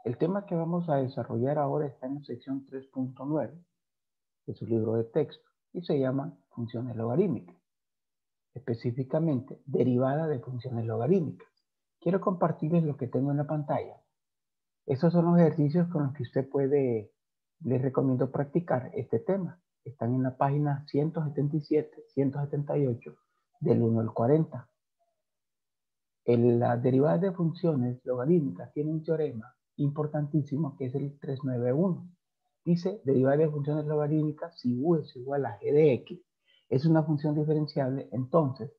El tema que vamos a desarrollar ahora está en la sección 3.9 de su libro de texto y se llama funciones logarítmicas, específicamente derivada de funciones logarítmicas. Quiero compartirles lo que tengo en la pantalla. Esos son los ejercicios con los que usted les recomiendo practicar este tema. Están en la página 177, 178 del 1 al 40. La derivada de funciones logarítmicas tiene un teorema importantísimo que es el 391. Dice, derivada de funciones logarítmicas, si u es igual a g de x, es una función diferenciable, entonces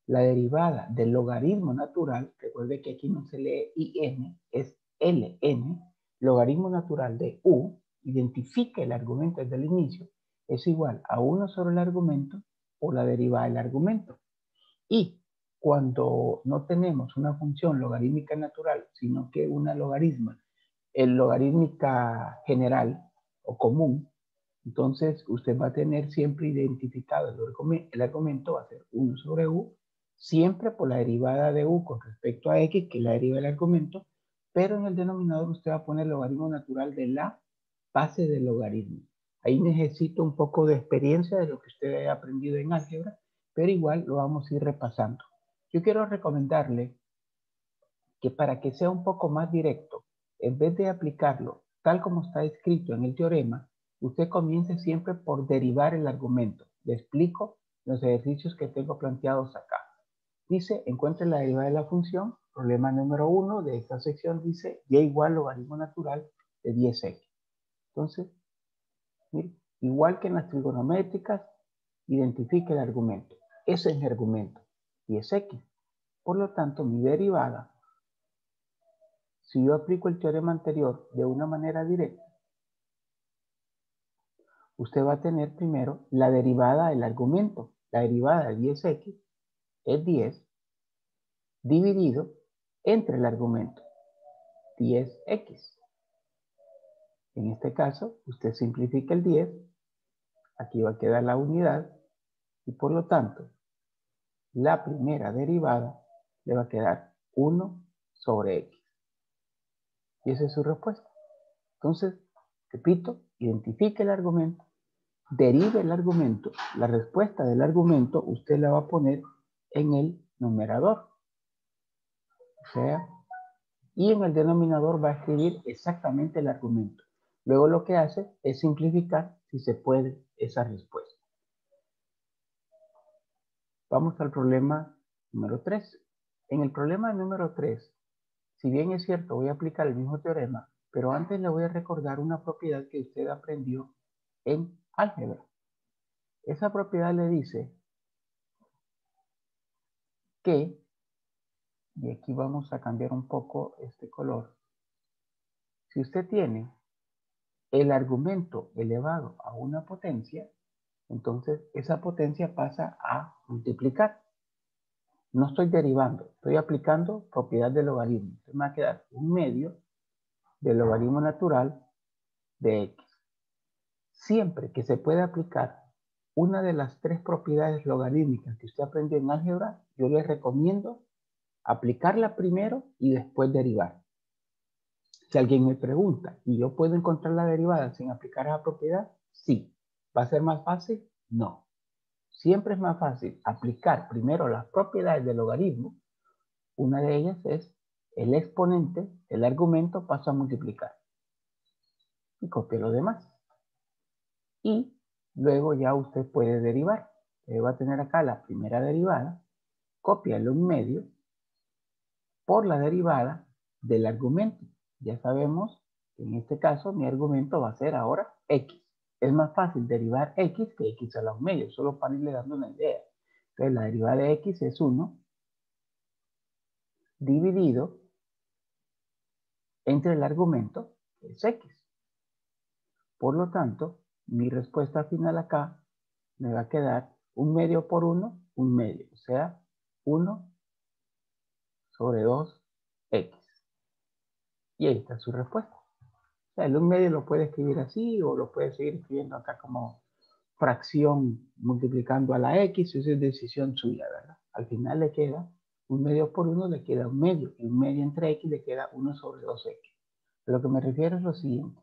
la derivada del logaritmo natural, recuerde que aquí no se lee in, es ln, logaritmo natural de u, identifica el argumento desde el inicio, es igual a 1 sobre el argumento o la derivada del argumento. Y cuando no tenemos una función logarítmica natural, sino que una logarítmica general o común, entonces usted va a tener siempre identificado el argumento, va a ser 1 sobre u, siempre por la derivada de u con respecto a x, que es la derivada del argumento, pero en el denominador usted va a poner el logaritmo natural de la base del logaritmo. Ahí necesito un poco de experiencia de lo que usted haya aprendido en álgebra, pero igual lo vamos a ir repasando. Yo quiero recomendarle que para que sea un poco más directo, en vez de aplicarlo tal como está escrito en el teorema, usted comience siempre por derivar el argumento. Le explico los ejercicios que tengo planteados acá. Dice, encuentre la derivada de la función. Problema número 1 de esta sección dice, y igual logaritmo natural de 10x. Entonces, mire, igual que en las trigonométricas, identifique el argumento. Ese es mi argumento, 10x. Por lo tanto, mi derivada, si yo aplico el teorema anterior de una manera directa, usted va a tener primero la derivada del argumento. La derivada de 10x es 10 dividido entre el argumento, 10x. En este caso, usted simplifica el 10, aquí va a quedar la unidad, y por lo tanto, la primera derivada le va a quedar 1 sobre x. Y esa es su respuesta. Entonces, repito, identifique el argumento, derive el argumento, la respuesta del argumento usted la va a poner en el numerador. O sea, y en el denominador va a escribir exactamente el argumento. Luego lo que hace es simplificar, si se puede, esa respuesta. Vamos al problema número 3. En el problema número 3, si bien es cierto, voy a aplicar el mismo teorema, pero antes le voy a recordar una propiedad que usted aprendió en álgebra. Esa propiedad le dice que, y aquí vamos a cambiar un poco este color, si usted tiene el argumento elevado a una potencia, entonces esa potencia pasa a multiplicar. No estoy derivando, estoy aplicando propiedad de logaritmo. Entonces me va a quedar un medio del logaritmo natural de x. Siempre que se pueda aplicar una de las tres propiedades logarítmicas que usted aprendió en álgebra, yo les recomiendo aplicarla primero y después derivar. Si alguien me pregunta, ¿y yo puedo encontrar la derivada sin aplicar esa propiedad? Sí. ¿Va a ser más fácil? No. Siempre es más fácil aplicar primero las propiedades del logaritmo. Una de ellas es el exponente, el argumento pasa a multiplicar. Y copia lo demás. Y luego ya usted puede derivar. Usted va a tener acá la primera derivada, cópiale un medio por la derivada del argumento. Ya sabemos que en este caso mi argumento va a ser ahora x. Es más fácil derivar x que x a la un medio, solo para irle dando una idea. Entonces la derivada de x es 1 dividido entre el argumento, que es x. Por lo tanto, mi respuesta final acá me va a quedar un medio por 1, un medio. O sea, 1 sobre 2x. Y ahí está su respuesta. O sea, el 1 medio lo puede escribir así o lo puede seguir escribiendo acá como fracción multiplicando a la x. Esa es decisión suya, ¿verdad? Al final le queda 1 medio por 1, le queda 1 medio. Y 1 medio entre x le queda 1 sobre 2x. A lo que me refiero es lo siguiente.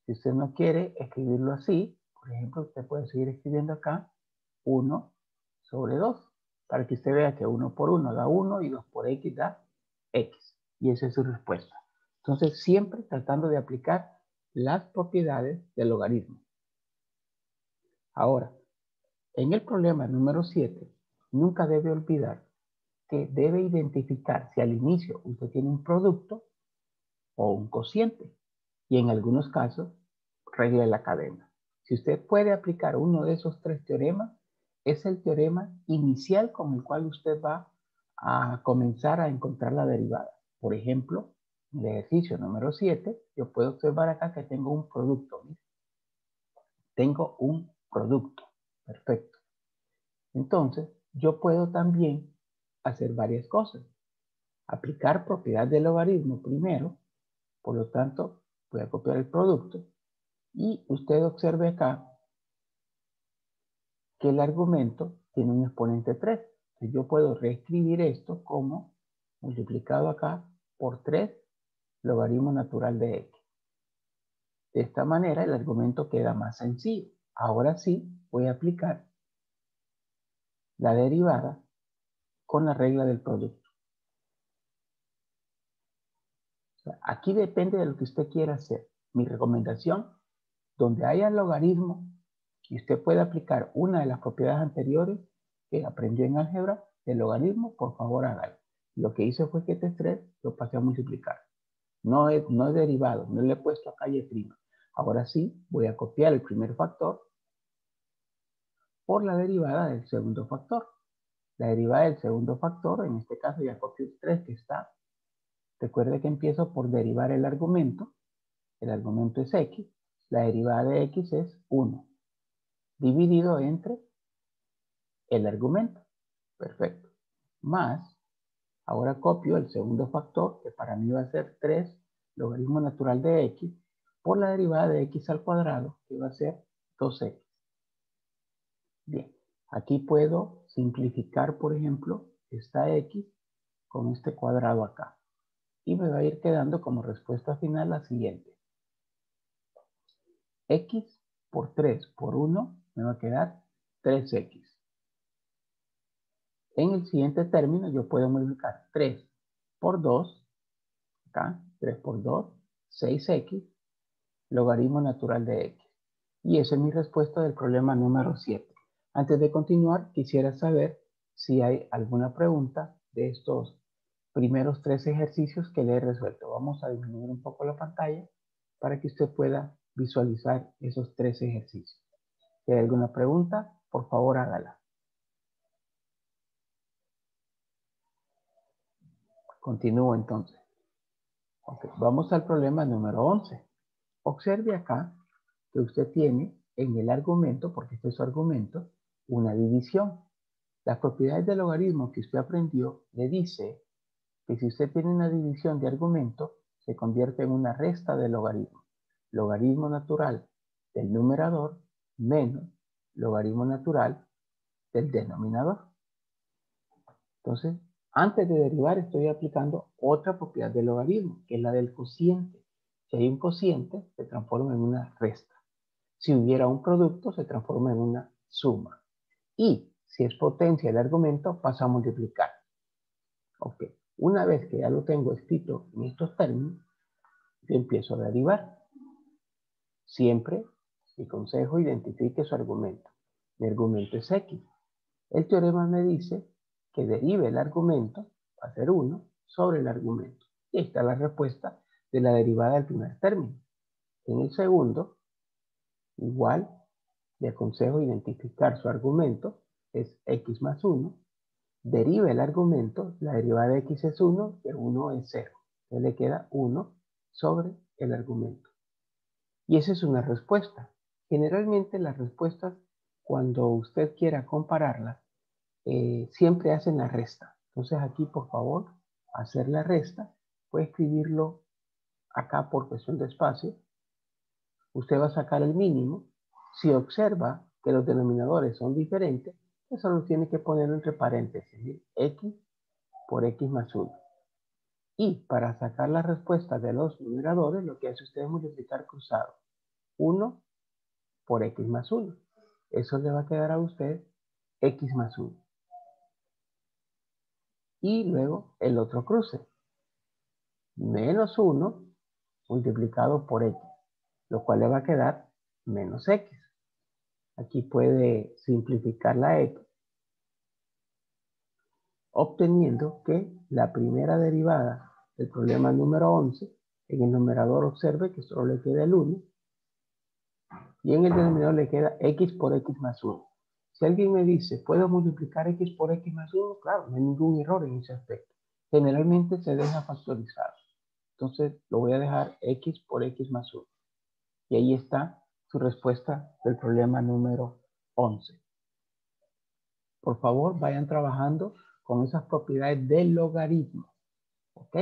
Si usted no quiere escribirlo así, por ejemplo, usted puede seguir escribiendo acá 1 sobre 2, para que usted vea que 1 por 1 da 1 y 2 por x da x. Y esa es su respuesta. Entonces, siempre tratando de aplicar las propiedades del logaritmo. Ahora, en el problema número 7, nunca debe olvidar que debe identificar si al inicio usted tiene un producto o un cociente. Y en algunos casos, regla de la cadena. Si usted puede aplicar uno de esos tres teoremas, es el teorema inicial con el cual usted va a comenzar a encontrar la derivada. Por ejemplo, en el ejercicio número 7, yo puedo observar acá que tengo un producto. ¿Mire? Tengo un producto. Perfecto. Entonces, yo puedo también hacer varias cosas. Aplicar propiedad del logaritmo primero, por lo tanto, voy a copiar el producto y usted observe acá que el argumento tiene un exponente 3. Entonces yo puedo reescribir esto como multiplicado acá por 3 logaritmo natural de x. De esta manera el argumento queda más sencillo. Ahora sí voy a aplicar la derivada con la regla del producto. O sea, aquí depende de lo que usted quiera hacer. Mi recomendación, donde haya logaritmo y usted puede aplicar una de las propiedades anteriores que aprendió en álgebra, el logaritmo, por favor hágalo. Lo que hice fue que este 3 lo pasé a multiplicar. No es derivado, no le he puesto acá y prima. Ahora sí, voy a copiar el primer factor por la derivada del segundo factor. La derivada del segundo factor, en este caso ya copio el 3 que está. Recuerde que empiezo por derivar el argumento es x, la derivada de x es 1, dividido entre el argumento. Perfecto. Más, ahora copio el segundo factor, que para mí va a ser 3 logaritmo natural de x, por la derivada de x al cuadrado, que va a ser 2x. Bien, aquí puedo simplificar, por ejemplo, esta x con este cuadrado acá. Y me va a ir quedando como respuesta final la siguiente. X por 3 por 1 me va a quedar 3x. En el siguiente término yo puedo multiplicar 3 por 2, acá, 3 por 2, 6x, logaritmo natural de x. Y esa es mi respuesta del problema número 7. Antes de continuar, quisiera saber si hay alguna pregunta de estos primeros 3 ejercicios que le he resuelto. Vamos a disminuir un poco la pantalla para que usted pueda visualizar esos 3 ejercicios. Si hay alguna pregunta, por favor hágala. Continúo entonces. Okay, vamos al problema número 11. Observe acá que usted tiene en el argumento, porque este es su argumento, una división. Las propiedades del logaritmo que usted aprendió le dice que si usted tiene una división de argumento, se convierte en una resta de logaritmo. Logaritmo natural del numerador menos logaritmo natural del denominador. Entonces, antes de derivar estoy aplicando otra propiedad del logaritmo, que es la del cociente. Si hay un cociente, se transforma en una resta. Si hubiera un producto, se transforma en una suma. Y si es potencia el argumento, pasa a multiplicar. Ok, una vez que ya lo tengo escrito en estos términos, yo empiezo a derivar. Siempre, mi consejo, identifique su argumento. Mi argumento es x. El teorema me dice que derive el argumento, va a ser 1, sobre el argumento. Y ahí está la respuesta de la derivada del primer término. En el segundo, igual, le aconsejo identificar su argumento, es x más 1. Derive el argumento, la derivada de x es 1, que 1 es 0. Entonces le queda 1 sobre el argumento. Y esa es una respuesta. Generalmente las respuestas, cuando usted quiera compararlas, siempre hacen la resta. Entonces aquí, por favor, hacer la resta, puede escribirlo acá por cuestión de espacio. Usted va a sacar el mínimo. Si observa que los denominadores son diferentes, eso lo tiene que poner entre paréntesis, x por x más 1. Y para sacar la respuesta de los numeradores, lo que hace usted es multiplicar cruzado. 1 por x más 1. Eso le va a quedar a usted x más 1. Y luego el otro cruce. Menos 1 multiplicado por x, lo cual le va a quedar menos x. Aquí puede simplificar la x, obteniendo que la primera derivada del problema número 11, en el numerador observe que solo le queda el 1, y en el denominador le queda x por x más 1. Si alguien me dice, ¿puedo multiplicar x por x más 1? Claro, no hay ningún error en ese aspecto. Generalmente se deja factorizado. Entonces lo voy a dejar x por x más 1. Y ahí está su respuesta del problema número 11. Por favor, vayan trabajando con esas propiedades del logaritmo. ¿Ok?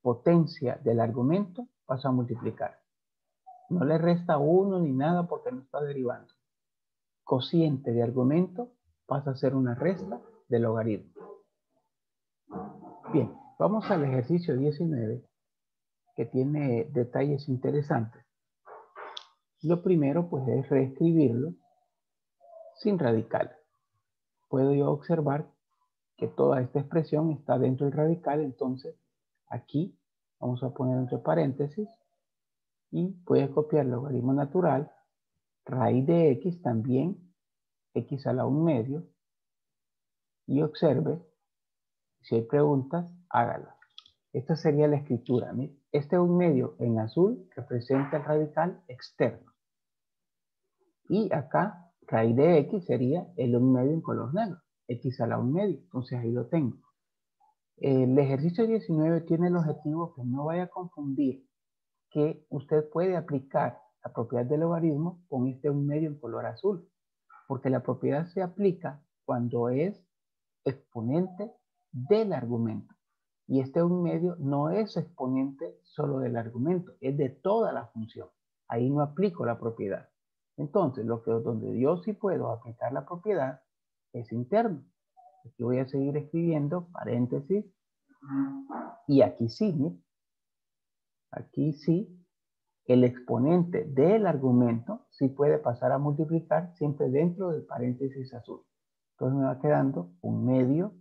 Potencia del argumento pasa a multiplicar. No le resta 1 ni nada porque no está derivando. Cociente de argumento pasa a ser una resta de logaritmo. Bien, vamos al ejercicio 19, que tiene detalles interesantes. Lo primero, pues, es reescribirlo sin radical. Puedo yo observar que toda esta expresión está dentro del radical, entonces aquí vamos a poner entre paréntesis y voy a copiar el logaritmo natural, raíz de x también, x a la 1 medio, y observe, si hay preguntas, hágalas. Esta sería la escritura. Este 1 medio en azul representa el radical externo. Y acá, raíz de x sería el 1 medio en color negro, x a la 1 medio. Entonces ahí lo tengo. El ejercicio 19 tiene el objetivo que no vaya a confundir que usted puede aplicar la propiedad del logaritmo con este 1 medio en color azul. Porque la propiedad se aplica cuando es exponente del argumento. Y este 1 medio no es exponente solo del argumento, es de toda la función. Ahí no aplico la propiedad. Entonces, donde yo sí puedo aplicar la propiedad es interno. Aquí voy a seguir escribiendo paréntesis. Y aquí sí, aquí sí, el exponente del argumento sí puede pasar a multiplicar siempre dentro del paréntesis azul. Entonces me va quedando 1 medio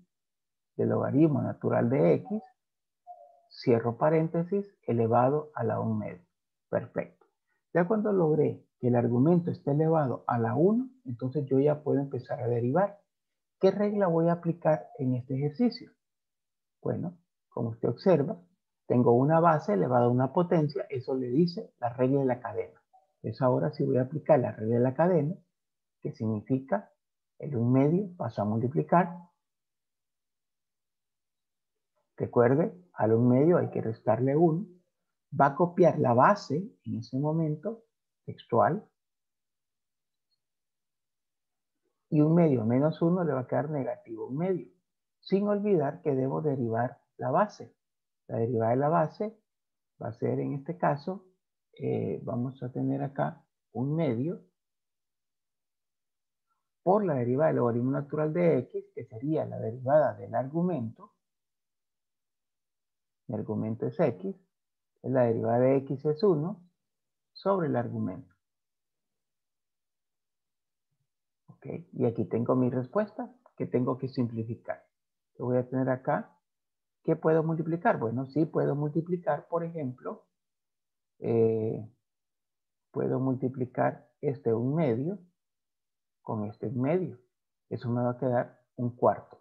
del logaritmo natural de x, cierro paréntesis, elevado a la 1 medio. Perfecto. Ya cuando logré que el argumento esté elevado a la 1, entonces yo ya puedo empezar a derivar. ¿Qué regla voy a aplicar en este ejercicio? Bueno, como usted observa, tengo una base elevada a una potencia, eso le dice la regla de la cadena. Entonces ahora sí voy a aplicar la regla de la cadena, que significa el 1 medio paso a multiplicar. Recuerde, al 1 medio hay que restarle 1. Va a copiar la base en ese momento textual. Y 1 medio menos 1 le va a quedar negativo 1 medio. Sin olvidar que debo derivar la base. La derivada de la base va a ser en este caso, vamos a tener acá 1 medio por la derivada del logaritmo natural de x, que sería la derivada del argumento. El argumento es x, la derivada de x es 1 sobre el argumento. ¿Ok? Y aquí tengo mi respuesta que tengo que simplificar. Yo voy a tener acá, ¿qué puedo multiplicar? Bueno, sí puedo multiplicar, por ejemplo, puedo multiplicar este 1 medio con este 1 medio. Eso me va a quedar 1 cuarto.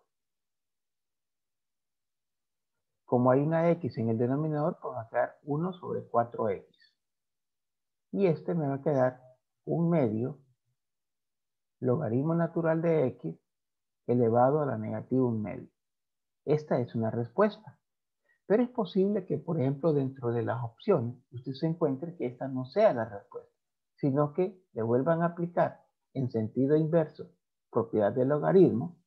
Como hay una x en el denominador, pues va a quedar 1 sobre 4x. Y este me va a quedar 1 medio logaritmo natural de x elevado a la negativa 1 medio. Esta es una respuesta. Pero es posible que, por ejemplo, dentro de las opciones, usted se encuentre que esta no sea la respuesta, sino que le vuelvan a aplicar en sentido inverso propiedad del logaritmo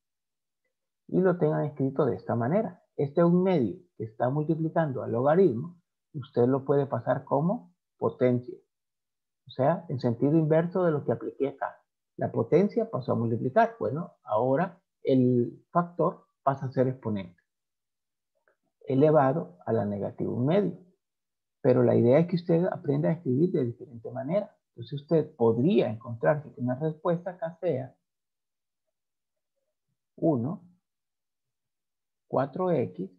y lo tengan escrito de esta manera. Este 1 medio que está multiplicando al logaritmo, usted lo puede pasar como potencia. O sea, en sentido inverso de lo que apliqué acá. La potencia pasó a multiplicar. Bueno, ahora el factor pasa a ser exponente. elevado a la negativo 1/2. Pero la idea es que usted aprenda a escribir de diferente manera. Entonces usted podría encontrarse que una respuesta acá sea 1, 4x,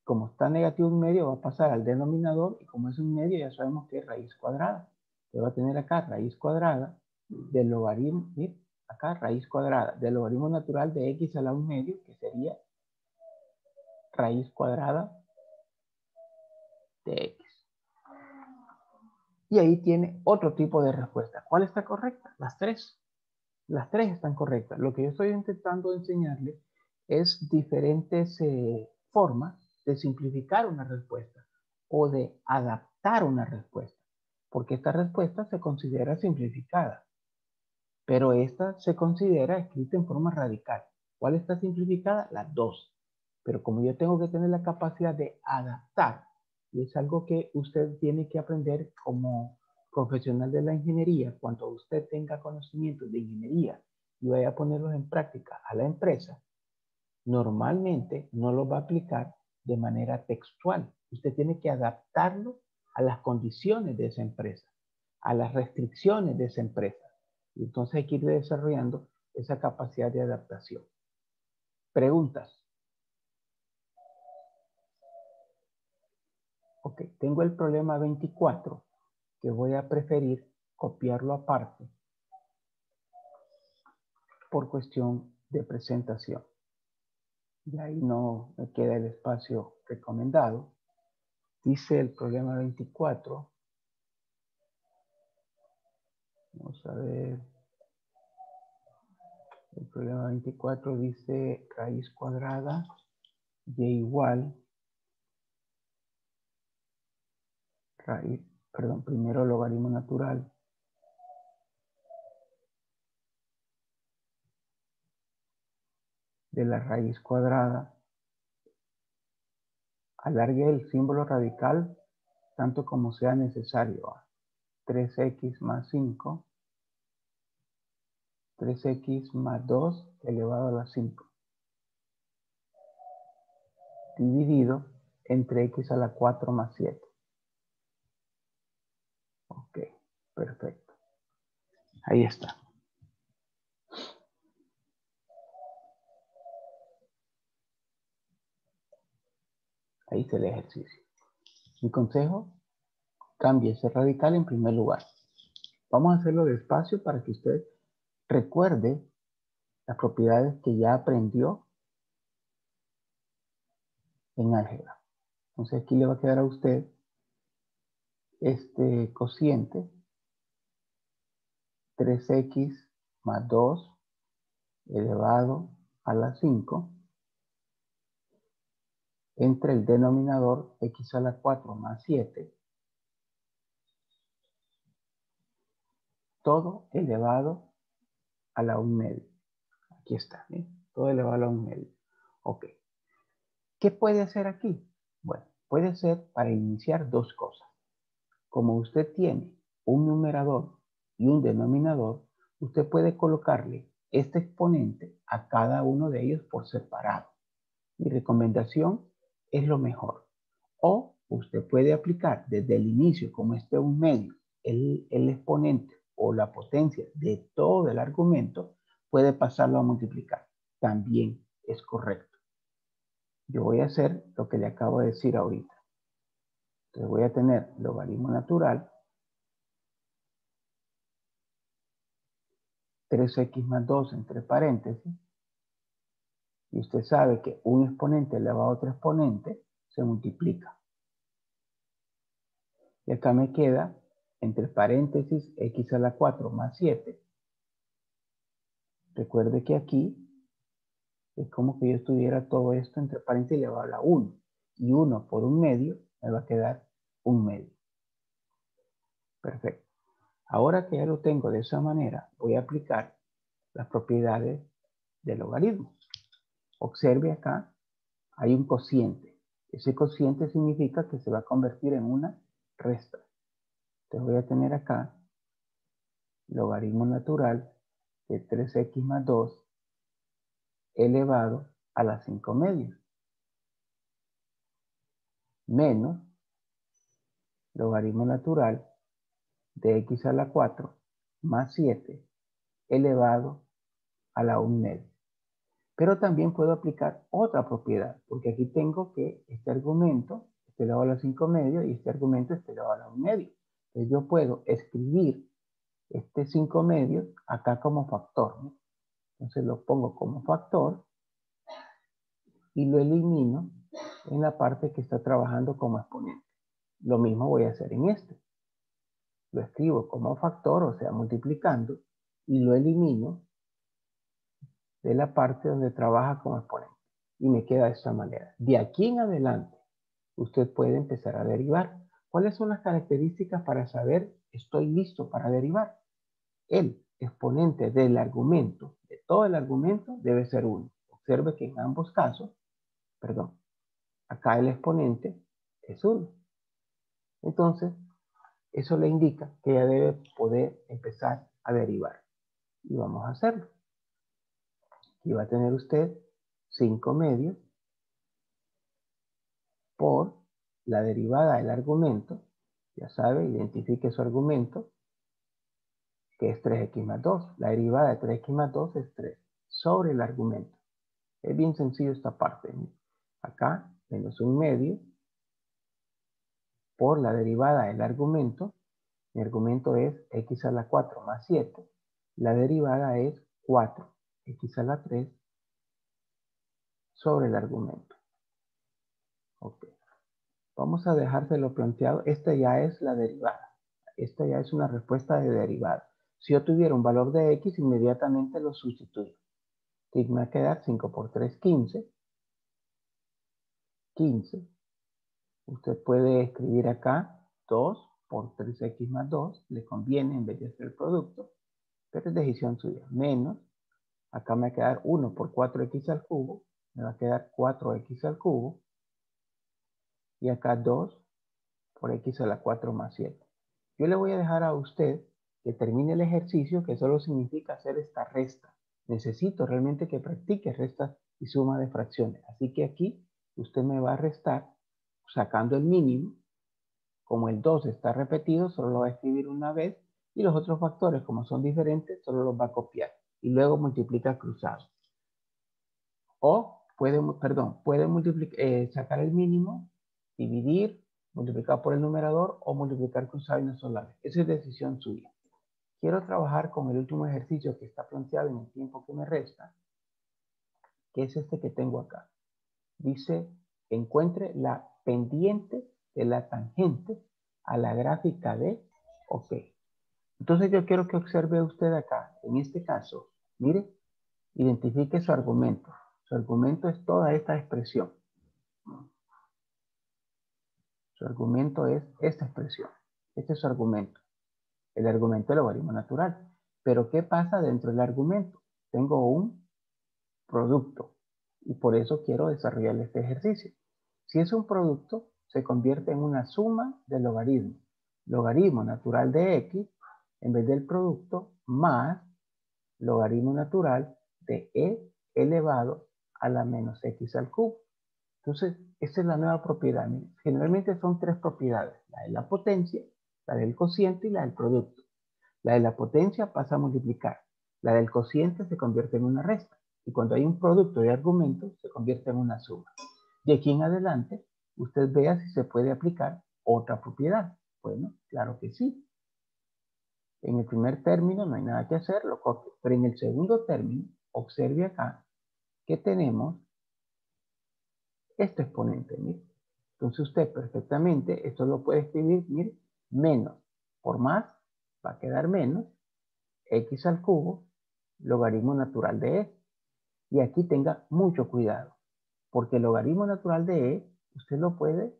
como está negativo 1/2 va a pasar al denominador y como es 1/2 ya sabemos que es raíz cuadrada. Usted va a tener acá raíz cuadrada del logaritmo, ¿sí? Acá raíz cuadrada del logaritmo natural de x a la 1/2, que sería raíz cuadrada de x. Y ahí tiene otro tipo de respuesta. ¿Cuál está correcta? Las tres. Las tres están correctas. Lo que yo estoy intentando enseñarle es diferentes formas de simplificar una respuesta o de adaptar una respuesta. Porque esta respuesta se considera simplificada, pero esta se considera escrita en forma radical. ¿Cuál está simplificada? Las dos. Pero como yo tengo que tener la capacidad de adaptar, y es algo que usted tiene que aprender como profesional de la ingeniería, cuando usted tenga conocimientos de ingeniería y vaya a ponerlos en práctica a la empresa, normalmente no los va a aplicar de manera textual. Usted tiene que adaptarlo a las condiciones de esa empresa, a las restricciones de esa empresa. Y entonces hay que ir desarrollando esa capacidad de adaptación. Preguntas. Ok, tengo el problema 24 que voy a preferir copiarlo aparte por cuestión de presentación. Y ahí no me queda el espacio recomendado. Dice el problema 24. Vamos a ver. El problema 24 dice raíz cuadrada y igual raíz, perdón, primero logaritmo natural de la raíz cuadrada. Alargue el símbolo radical tanto como sea necesario. 3x más 5, 3x más 2 elevado a la 5, dividido entre x a la 4 más 7. Ok, perfecto. Ahí está. Ahí está el ejercicio. Mi consejo, cambie ese radical en primer lugar. Vamos a hacerlo despacio para que usted recuerde las propiedades que ya aprendió en álgebra. Entonces aquí le va a quedar a usted este cociente 3x más 2 elevado a la 5 entre el denominador x a la 4 más 7, todo elevado a la 1/2. Aquí está, ¿eh? Todo elevado a la 1/2. Ok. ¿Qué puede hacer aquí? Bueno, puede ser para iniciar dos cosas. Como usted tiene un numerador y un denominador, usted puede colocarle este exponente a cada uno de ellos por separado. Mi recomendación es lo mejor. O usted puede aplicar desde el inicio, como este 1/2, el exponente o la potencia de todo el argumento, puede pasarlo a multiplicar. También es correcto. Yo voy a hacer lo que le acabo de decir ahorita. Entonces voy a tener logaritmo natural 3x más 2 entre paréntesis. Y usted sabe que un exponente elevado a otro exponente se multiplica. Y acá me queda entre paréntesis x a la 4 más 7. Recuerde que aquí es como que yo estuviera todo esto entre paréntesis elevado a la 1. Y 1 por 1/2 me va a quedar 1/2. Perfecto. Ahora que ya lo tengo de esa manera, voy a aplicar las propiedades del logaritmo. Observe acá, hay un cociente. Ese cociente significa que se va a convertir en una resta. Entonces voy a tener acá logaritmo natural de 3x más 2 elevado a las 5 medias. menos logaritmo natural de x a la 4 más 7 elevado a la 1 media. Pero también puedo aplicar otra propiedad, porque aquí tengo que este argumento esté elevado a la 5 medio y este argumento esté elevado a la 1 medio. Entonces yo puedo escribir este 5 medios acá como factor, ¿no? Entonces lo pongo como factor y lo elimino en la parte que está trabajando como exponente. Lo mismo voy a hacer en este. Lo escribo como factor, o sea, multiplicando, y lo elimino de la parte donde trabaja como exponente. Y me queda de esta manera. De aquí en adelante, usted puede empezar a derivar. ¿Cuáles son las características para saber estoy listo para derivar? El exponente del argumento, de todo el argumento, debe ser 1. Observe que en ambos casos, acá el exponente es 1. Entonces, eso le indica que ya debe poder empezar a derivar. Y vamos a hacerlo. Aquí va a tener usted 5 medios por la derivada del argumento. Ya sabe, identifique su argumento, que es 3x más 2. La derivada de 3x más 2 es 3 sobre el argumento. Es bien sencillo esta parte. Acá, menos 1 medio por la derivada del argumento. Mi argumento es x a la 4 más 7. La derivada es 4x a la 3 sobre el argumento. Ok. Vamos a dejárselo planteado. Esta ya es la derivada. Esta ya es una respuesta de derivada. Si yo tuviera un valor de x, inmediatamente lo sustituyo. Y me va a quedar 5 por 3, 15. 15. Usted puede escribir acá 2 por 3x más 2. Le conviene en vez de hacer el producto. Pero es decisión suya. Menos. Acá me va a quedar 1 por 4x al cubo. Me va a quedar 4x al cubo. Y acá 2 por x a la 4 más 7. Yo le voy a dejar a usted que termine el ejercicio, que solo significa hacer esta resta. Necesito realmente que practique resta y suma de fracciones. Así que aquí usted me va a restar sacando el mínimo. Como el 2 está repetido, solo lo va a escribir una vez. Y los otros factores, como son diferentes, solo los va a copiar. Y luego multiplica cruzado. O puede sacar el mínimo, dividir, multiplicar por el numerador o multiplicar cruzado y una sola vez. Esa es decisión suya. Quiero trabajar con el último ejercicio que está planteado en el tiempo que me resta, que es este que tengo acá. Dice, encuentre la pendiente de la tangente a la gráfica de OK. Entonces yo quiero que observe usted acá, en este caso, mire, identifique su argumento. Su argumento es toda esta expresión. Su argumento es esta expresión. Este es su argumento. El argumento del logaritmo natural. Pero ¿qué pasa dentro del argumento? Tengo un producto y por eso quiero desarrollar este ejercicio. Si es un producto, se convierte en una suma de logaritmos. Logaritmo natural de x en vez del producto más logaritmo natural de e elevado a la menos x al cubo. Entonces, esta es la nueva propiedad. Generalmente son 3 propiedades. La de la potencia, la del cociente y la del producto. La de la potencia pasa a multiplicar. La del cociente se convierte en una resta. Y cuando hay un producto de argumentos, se convierte en una suma. De aquí en adelante, usted vea si se puede aplicar otra propiedad. Bueno, claro que sí. En el primer término no hay nada que hacer, lo copio. Pero en el segundo término, observe acá que tenemos este exponente, mire. Entonces usted perfectamente, esto lo puede escribir, mire, menos por más, va a quedar menos, x al cubo, logaritmo natural de e. Y aquí tenga mucho cuidado, porque el logaritmo natural de e, usted lo puede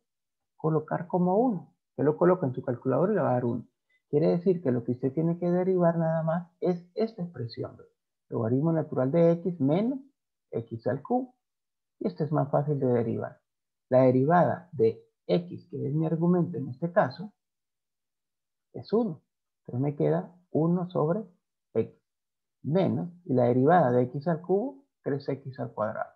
colocar como 1. Usted lo coloca en su calculadora y le va a dar 1. Quiere decir que lo que usted tiene que derivar nada más es esta expresión. Logaritmo natural de x menos x al cubo. Y esto es más fácil de derivar. La derivada de x, que es mi argumento en este caso, es 1. Entonces me queda 1 sobre x menos, y la derivada de x al cubo, 3x al cuadrado.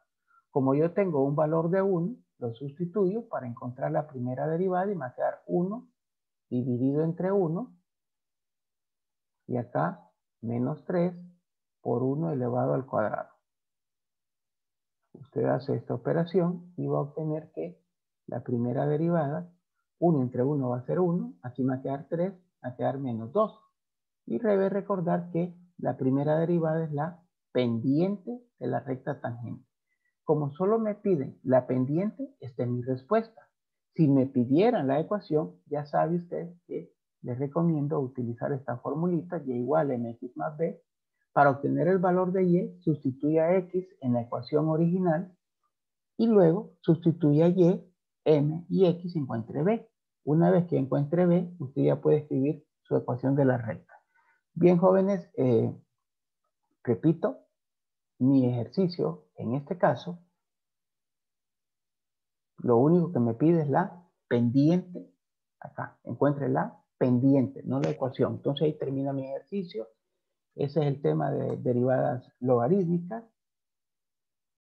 Como yo tengo un valor de 1, lo sustituyo para encontrar la primera derivada y me va a quedar 1 dividido entre 1. Y acá menos 3 por 1 elevado al cuadrado. Usted hace esta operación y va a obtener que la primera derivada, 1 entre 1 va a ser 1, aquí me va a quedar 3, va a quedar menos 2. Y debe recordar que la primera derivada es la pendiente de la recta tangente. Como solo me piden la pendiente, esta es mi respuesta. Si me pidieran la ecuación, ya sabe usted que les recomiendo utilizar esta formulita, y igual a mx más b. Para obtener el valor de y, sustituya a x en la ecuación original y luego sustituya y, m y x encuentre b. Una vez que encuentre b, usted ya puede escribir su ecuación de la recta. Bien, jóvenes, repito, mi ejercicio en este caso, lo único que me pide es la pendiente. Acá, encuentre la pendiente, no la ecuación. Entonces ahí termina mi ejercicio. Ese es el tema de derivadas logarítmicas.